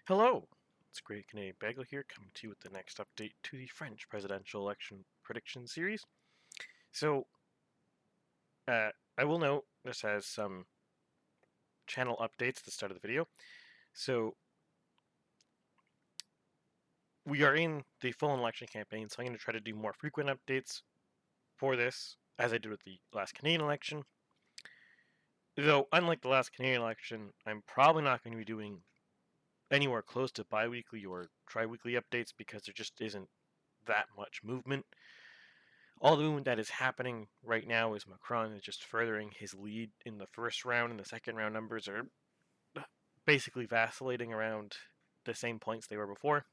Hello, it's Great Canadian Bagel here, coming to you with the next update to the French presidential election prediction series. So, I will note this has some channel updates at the start of the video. So, we are in the full election campaign, so I'm going to try to do more frequent updates for this, as I did with the last Canadian election. Though, unlike the last Canadian election, I'm probably not going to be doing anywhere close to bi-weekly or tri-weekly updates because there just isn't that much movement. All the movement that is happening right now is Macron is just furthering his lead in the first round, and the second round numbers are basically vacillating around the same points they were before.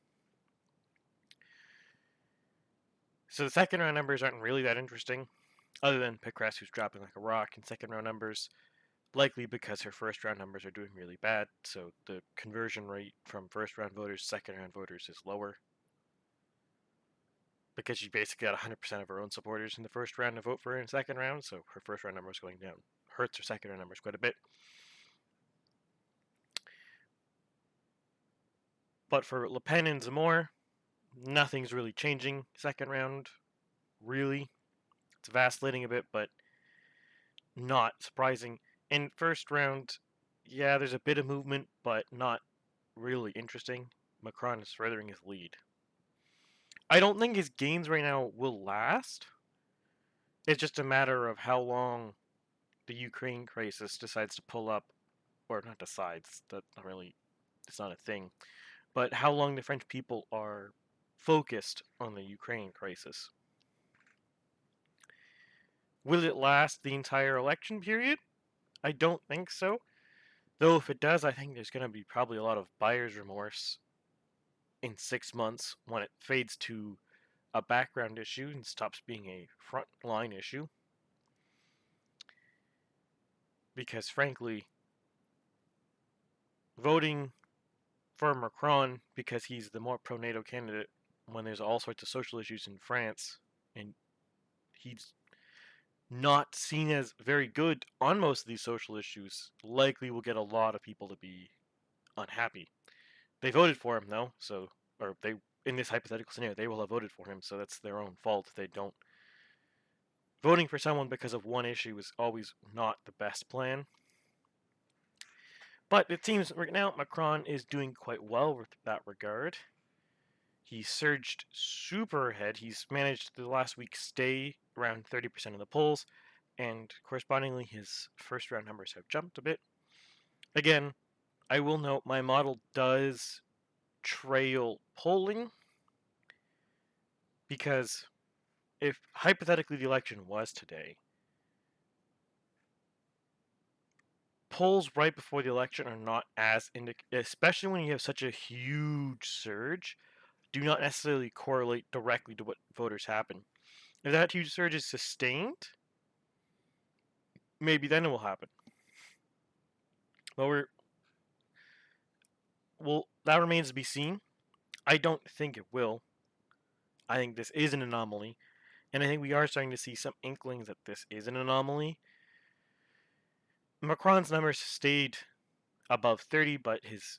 So the second round numbers aren't really that interesting, other than Pécresse, who's dropping like a rock in second round numbers, likely because her first round numbers are doing really bad, so the conversion rate from first round voters to second round voters is lower. Because she basically got 100% of her own supporters in the first round to vote for her in the second round, so her first round number is going down. Hurts her second round numbers quite a bit. But for Le Pen and Zemmour, nothing's really changing second round, really. It's vacillating a bit, but not surprising. In first round, yeah, there's a bit of movement, but not really interesting. Macron is furthering his lead. I don't think his gains right now will last. It's just a matter of how long the Ukraine crisis decides to pull up, or not decides, that's not really, it's not a thing, but how long the French people are focused on the Ukraine crisis. Will it last the entire election period? I don't think so. Though if it does, I think there's going to be probably a lot of buyer's remorse in 6 months when it fades to a background issue and stops being a front-line issue. Because frankly, voting for Macron because he's the more pro-NATO candidate when there's all sorts of social issues in France and he's not seen as very good on most of these social issues, likely will get a lot of people to be unhappy. They voted for him though, so or they in this hypothetical scenario they will have voted for him, so that's their own fault if they don't. Voting for someone because of one issue is always not the best plan. But it seems right now Macron is doing quite well with that regard. He surged super ahead. He's managed the last week stay around 30% of the polls, and correspondingly his first round numbers have jumped a bit. Again, I will note my model does trail polling because if hypothetically the election was today, polls right before the election are not as especially when you have such a huge surge, do not necessarily correlate directly to what voters happen. If that huge surge is sustained, maybe then it will happen. But that remains to be seen. I don't think it will. I think this is an anomaly, and I think we are starting to see some inklings that this is an anomaly. Macron's numbers stayed above 30, but his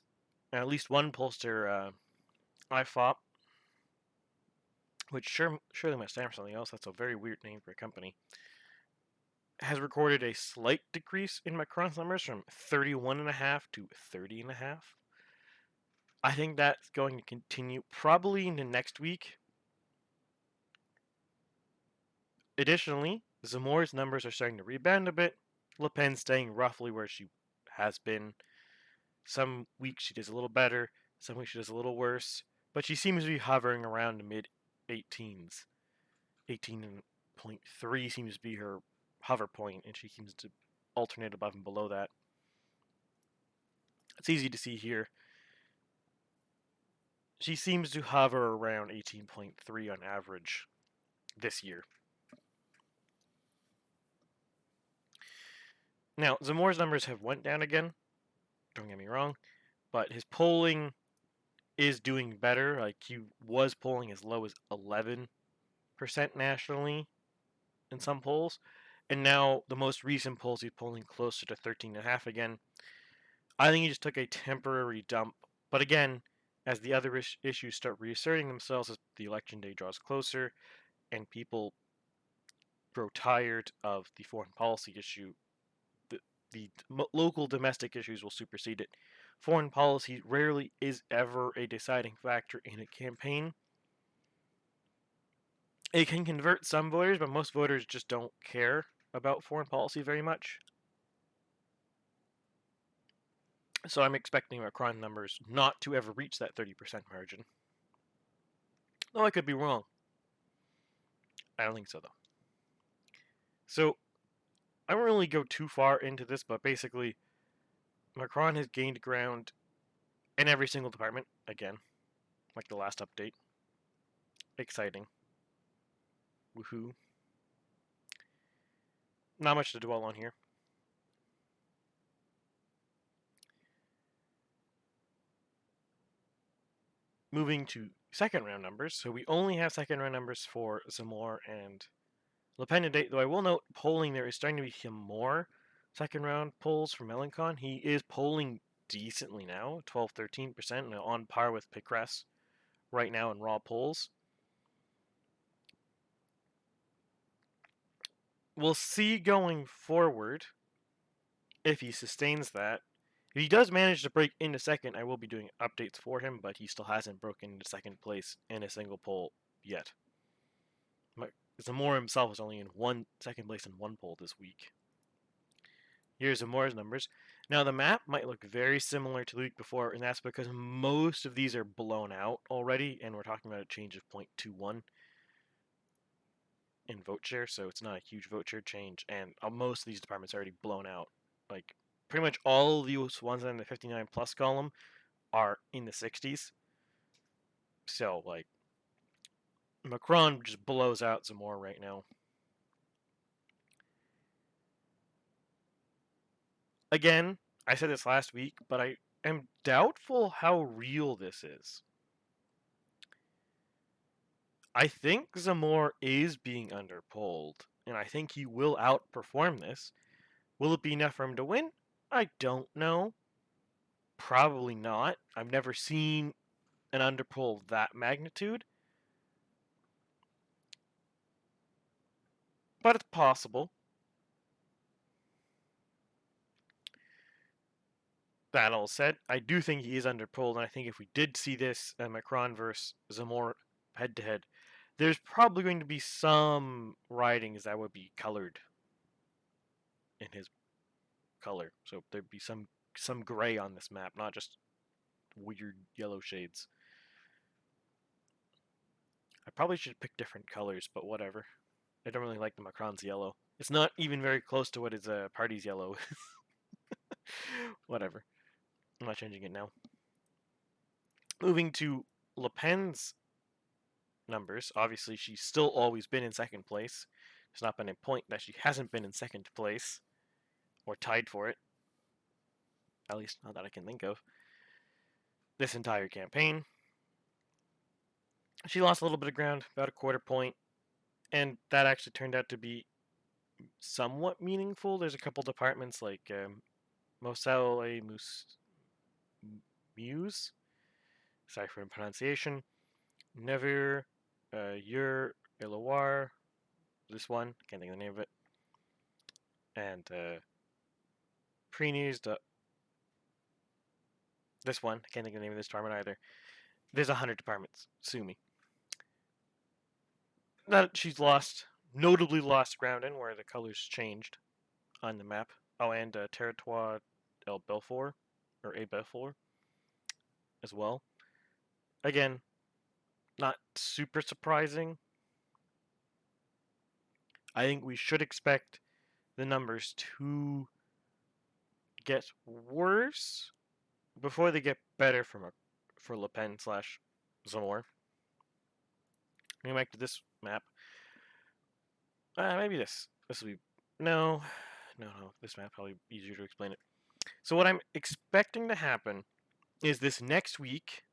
at least one pollster, IFOP, which surely must stand for something else. That's a very weird name for a company. Has recorded a slight decrease in Macron's numbers from 31.5 to 30.5. I think that's going to continue probably into next week. Additionally, Zemmour's numbers are starting to rebound a bit. Le Pen staying roughly where she has been. Some weeks she does a little better, some weeks she does a little worse, but she seems to be hovering around the mid 18s. 18.3 seems to be her hover point, and she seems to alternate above and below that. It's easy to see here. She seems to hover around 18.3 on average this year. Now, Zemmour's numbers have went down again, don't get me wrong, but his polling is doing better. Like, he was polling as low as 11% nationally in some polls, and now the most recent polls he's polling closer to 13.5 again. I think he just took a temporary dump But again, as the other issues start reasserting themselves as the election day draws closer and people grow tired of the foreign policy issue, the local domestic issues will supersede it. Foreign policy rarely is ever a deciding factor in a campaign. It can convert some voters, but most voters just don't care about foreign policy very much. So I'm expecting Macron numbers not to ever reach that 30% margin. Though I could be wrong. I don't think so, though. So I won't really go too far into this, but basically, Macron has gained ground in every single department, again, like the last update. Exciting. Woohoo. Not much to dwell on here. Moving to second round numbers, so we only have second round numbers for Zemmour and Le Pen to date, though I will note polling there is starting to be some more second round polls for Mélenchon. He is polling decently now, 12-13%, on par with Pécresse right now in raw polls. We'll see going forward if he sustains that. If he does manage to break into second, I will be doing updates for him, but he still hasn't broken into second place in a single poll yet. Zemmour himself is only in second place in one poll this week. Here's Zemmour's numbers. Now the map might look very similar to the week before, and that's because most of these are blown out already, and we're talking about a change of 0.21 in vote share, so it's not a huge vote share change, and most of these departments are already blown out. Like, pretty much all of these ones in the 59 plus column are in the 60s. So, like, Macron just blows out Zemmour right now. Again, I said this last week, but I am doubtful how real this is. I think Zemmour is being underpolled, and I think he will outperform this. Will it be enough for him to win? I don't know. Probably not. I've never seen an underpoll of that magnitude. But it's possible. That all said, I do think he is underpolled, and I think if we did see this Macron versus Zemmour head to head, there's probably going to be some ridings that would be colored in his color. So there'd be some gray on this map, not just weird yellow shades. I probably should pick different colors, but whatever. I don't really like the Macron's yellow. It's not even very close to what his party's yellow is. Whatever. I'm not changing it now. Moving to Le Pen's numbers. Obviously, she's still always been in second place. There's not been a point that she hasn't been in second place or tied for it. At least not that I can think of. This entire campaign. She lost a little bit of ground, about a quarter point, and that actually turned out to be somewhat meaningful. There's a couple departments like Moselle et Muse. Sorry for the pronunciation. Nevers, Eure, et Loire. This one, can't think of the name of it. And Prenews, this one, can't think of the name of this department either. There's 100 departments. Sue me. That she's notably lost ground in where the colors changed on the map. Oh, and Territoire El Belfort, or A Belfort, as well. Again, not super surprising. I think we should expect the numbers to get worse before they get better for Le Pen / Zemmour. Going back to this map. Maybe this. This will be... No. This map probably easier to explain it. So what I'm expecting to happen is this next week,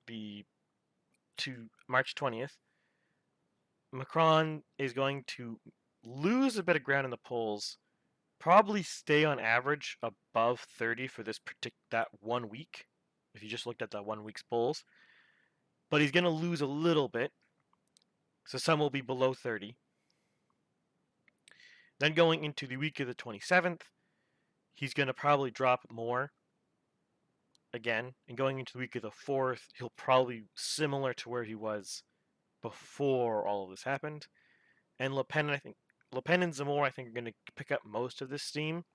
to March 20th, Macron is going to lose a bit of ground in the polls, probably stay on average above 30 for that 1 week, if you just looked at that 1 week's polls. But he's going to lose a little bit, so some will be below 30. Then going into the week of the 27th, he's going to probably drop more again. And going into the week of the 4th, he'll probably similar to where he was before all of this happened. And Le Pen and Zemmour, I think, are going to pick up most of this steam.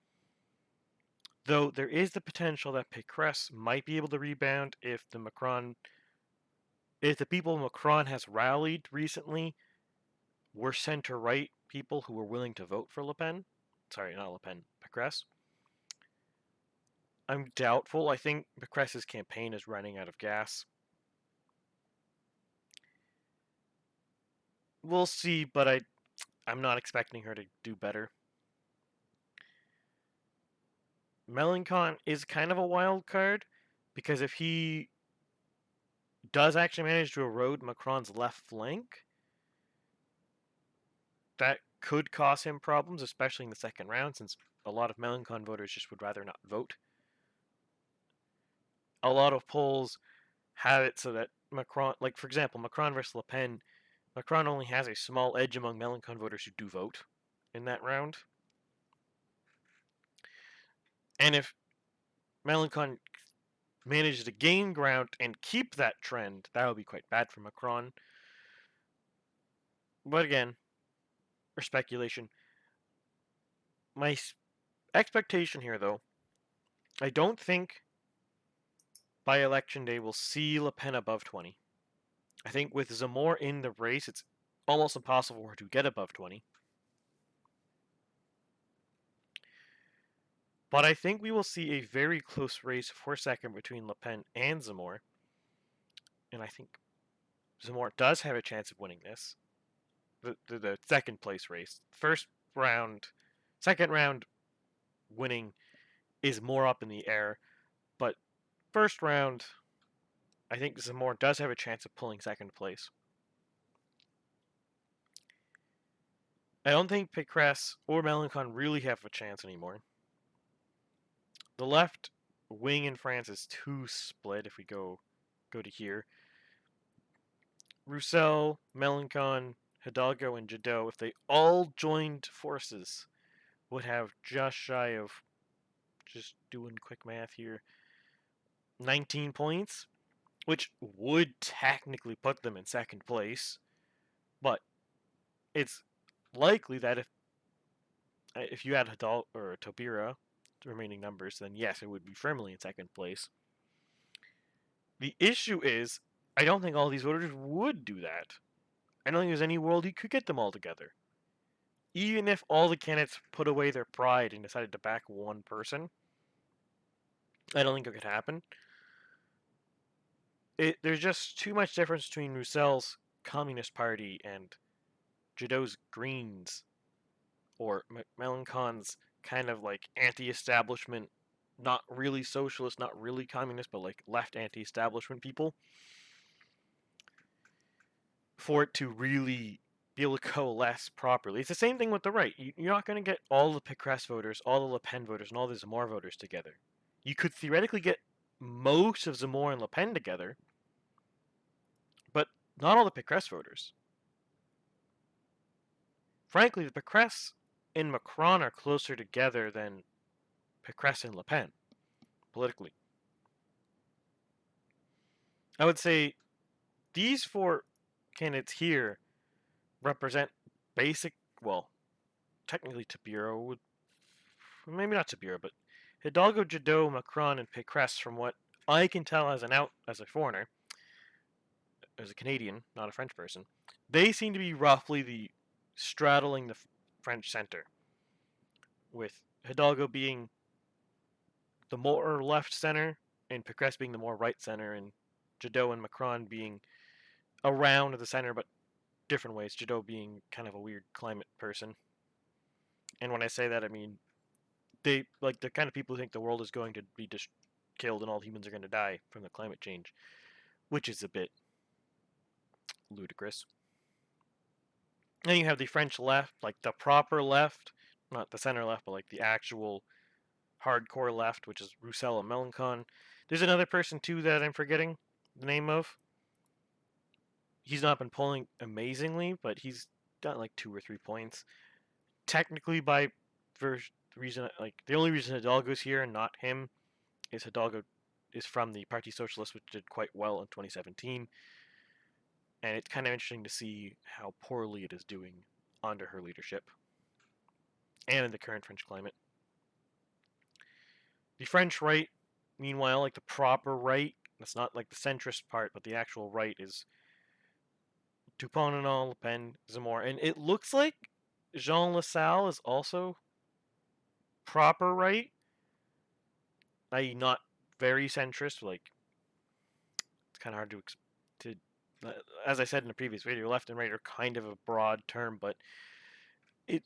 Though there is the potential that Pécresse might be able to rebound if the people Macron has rallied recently were center-right people who were willing to vote for Le Pen. Sorry, not Le Pen, Pécresse. I'm doubtful. I think Pécresse's campaign is running out of gas. We'll see, but I'm not expecting her to do better. Mélenchon is kind of a wild card because if he does actually manage to erode Macron's left flank, that could cause him problems, especially in the second round, since a lot of Mélenchon voters just would rather not vote. A lot of polls have it so that Macron, like for example, Macron versus Le Pen, Macron only has a small edge among Mélenchon voters who do vote in that round. And if Mélenchon manages to gain ground and keep that trend, that would be quite bad for Macron. But again, or speculation. My expectation here, though, I don't think by election day we'll see Le Pen above 20. I think with Zemmour in the race, it's almost impossible for her to get above 20. But I think we will see a very close race for second between Le Pen and Zemmour. And I think Zemmour does have a chance of winning this. The second place race. Second round winning is more up in the air. But first round, I think Zemmour does have a chance of pulling second place. I don't think Pécresse or Mélenchon really have a chance anymore. The left wing in France is too split if we go to here. Roussel, Mélenchon, Hidalgo, and Jadot, if they all joined forces, would have just shy of, just doing quick math here, 19 points, which would technically put them in second place. But it's likely that if you add Hidalgo or Taubira, the remaining numbers, then yes, it would be firmly in second place. The issue is, I don't think all these voters would do that. I don't think there's any world you could get them all together. Even if all the candidates put away their pride and decided to back one person, I don't think it could happen. There's just too much difference between Roussel's Communist Party and Jadot's Greens, or Mélenchon's kind of like anti-establishment, not really socialist, not really communist, but like left anti-establishment people, for it to really be able to coalesce properly. It's the same thing with the right. You're not going to get all the Pécresse voters, all the Le Pen voters, and all the Zemmour voters together. You could theoretically get most of Zemmour and Le Pen together, but not all the Pécresse voters. Frankly, the Pécresse and Macron are closer together than Pécresse and Le Pen, politically. I would say these four candidates here represent well, technically Taubira would, maybe not Taubira, but Hidalgo, Jadot, Macron, and Pécresse, from what I can tell as a foreigner, as a Canadian, not a French person, they seem to be roughly the straddling the French center, with Hidalgo being the more left center, and Pécresse being the more right center, and Jadot and Macron being around the center, but different ways. Jadot being kind of a weird climate person. And when I say that, I mean they like the kind of people who think the world is going to be just killed and all humans are going to die from the climate change, which is a bit ludicrous. Then you have the French left, like the proper left, not the center left, but like the actual hardcore left, which is Roussel and Mélenchon. There's another person too that I'm forgetting the name of. He's not been polling amazingly, but he's got like 2 or 3 points. Technically, by first reason, like the only reason Hidalgo's here and not him is Hidalgo is from the Parti Socialist, which did quite well in 2017, and it's kind of interesting to see how poorly it is doing under her leadership and in the current French climate. The French right, meanwhile, like the proper right, that's not like the centrist part, but the actual right is Dupont-Aignan, Le Pen, Zemmour, and it looks like Jean Lassalle is also proper right, i.e., not very centrist. Like it's kind of hard to as I said in the previous video, left and right are kind of a broad term, but it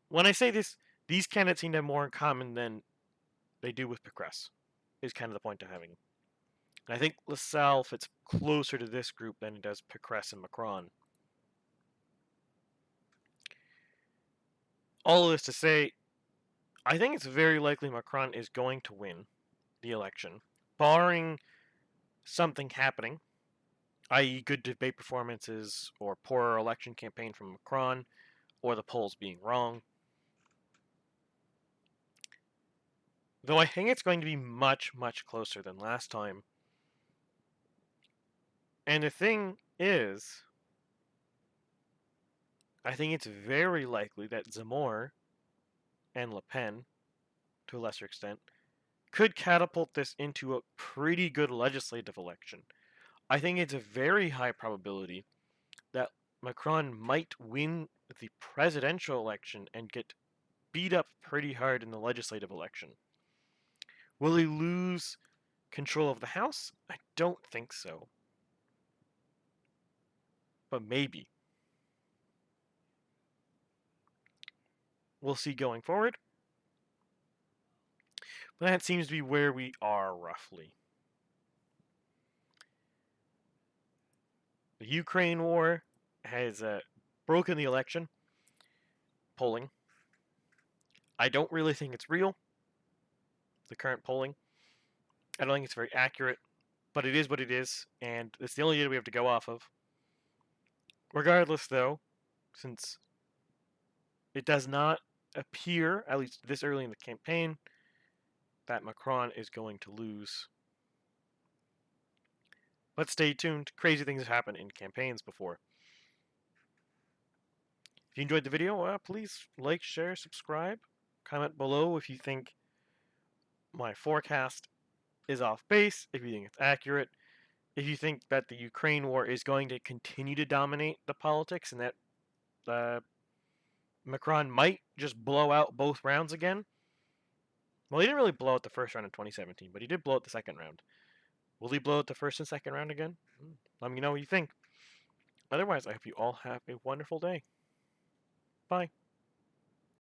when I say this, these candidates seem to have more in common than they do with Pécresse, is kind of the point I'm having. And I think Lassalle fits closer to this group than it does Pécresse and Macron. All of this to say, I think it's very likely Macron is going to win the election, barring something happening, i.e., good debate performances or poorer election campaign from Macron, or the polls being wrong. Though I think it's going to be much, much closer than last time. And the thing is, I think it's very likely that Zemmour and Le Pen, to a lesser extent, could catapult this into a pretty good legislative election. I think it's a very high probability that Macron might win the presidential election and get beat up pretty hard in the legislative election. Will he lose control of the House? I don't think so. But maybe. We'll see going forward. But that seems to be where we are roughly. The Ukraine war has broken the election polling. I don't really think it's real, the current polling. I don't think it's very accurate, but it is what it is, and it's the only data we have to go off of. Regardless, though, since it does not appear, at least this early in the campaign, that Macron is going to lose. But stay tuned. Crazy things have happened in campaigns before. If you enjoyed the video, please like, share, subscribe. Comment below if you think my forecast is off base, if you think it's accurate, if you think that the Ukraine war is going to continue to dominate the politics and that Macron might just blow out both rounds again. Well, he didn't really blow out the first round in 2017, but he did blow out the second round. Will he blow out the first and second round again? Let me know what you think. Otherwise, I hope you all have a wonderful day. Bye.